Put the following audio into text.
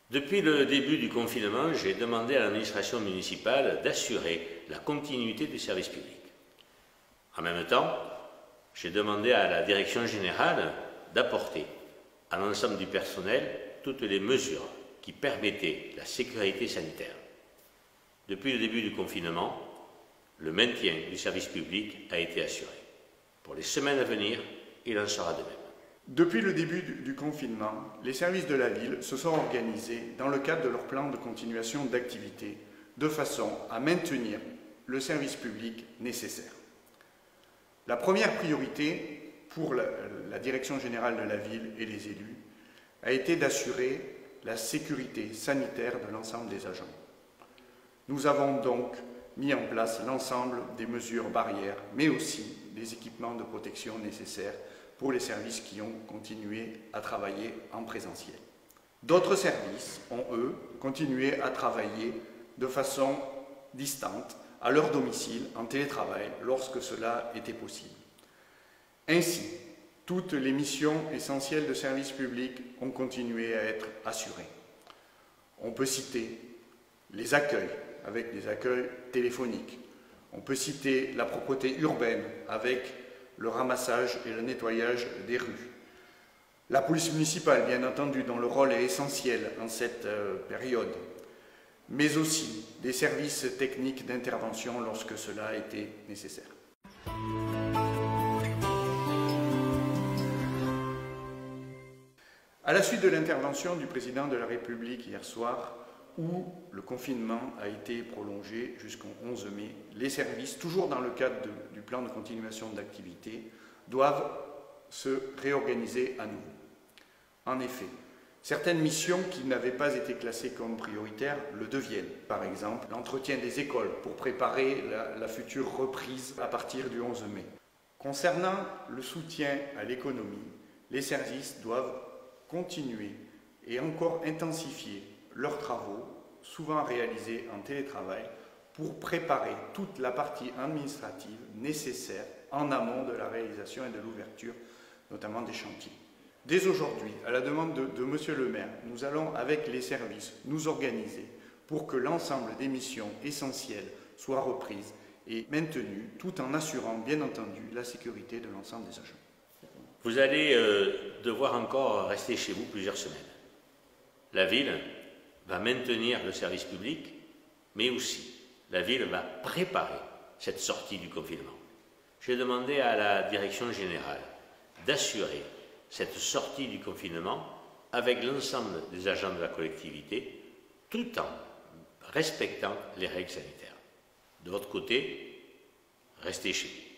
Depuis le début du confinement, j'ai demandé à l'administration municipale d'assurer la continuité du service public. En même temps, j'ai demandé à la direction générale d'apporter à l'ensemble du personnel toutes les mesures qui permettaient la sécurité sanitaire. Depuis le début du confinement, le maintien du service public a été assuré. Pour les semaines à venir, il en sera de même. Depuis le début du confinement, les services de la ville se sont organisés dans le cadre de leur plan de continuation d'activité de façon à maintenir le service public nécessaire. La première priorité pour la direction générale de la ville et les élus a été d'assurer la sécurité sanitaire de l'ensemble des agents. Nous avons donc mis en place l'ensemble des mesures barrières, mais aussi des équipements de protection nécessaires pour les services qui ont continué à travailler en présentiel. D'autres services ont, eux, continué à travailler de façon distante, à leur domicile, en télétravail, lorsque cela était possible. Ainsi, toutes les missions essentielles de service public ont continué à être assurées. On peut citer les accueils, avec des accueils téléphoniques. On peut citer la propreté urbaine, avec le ramassage et le nettoyage des rues. La police municipale, bien entendu, dont le rôle est essentiel en cette période, mais aussi des services techniques d'intervention lorsque cela était nécessaire. À la suite de l'intervention du président de la République hier soir, où le confinement a été prolongé jusqu'au 11 mai, les services, toujours dans le cadre du plan de continuation d'activité, doivent se réorganiser à nouveau. En effet, certaines missions qui n'avaient pas été classées comme prioritaires le deviennent. Par exemple, l'entretien des écoles pour préparer la future reprise à partir du 11 mai. Concernant le soutien à l'économie, les services doivent continuer et encore intensifier leurs travaux, souvent réalisés en télétravail, pour préparer toute la partie administrative nécessaire en amont de la réalisation et de l'ouverture, notamment des chantiers. Dès aujourd'hui, à la demande de Monsieur le maire, nous allons avec les services nous organiser pour que l'ensemble des missions essentielles soient reprises et maintenues, tout en assurant bien entendu la sécurité de l'ensemble des agents. Vous allez devoir encore rester chez vous plusieurs semaines. La ville va maintenir le service public, mais aussi la ville va préparer cette sortie du confinement. J'ai demandé à la direction générale d'assurer cette sortie du confinement avec l'ensemble des agents de la collectivité, tout en respectant les règles sanitaires. De votre côté, restez chez vous.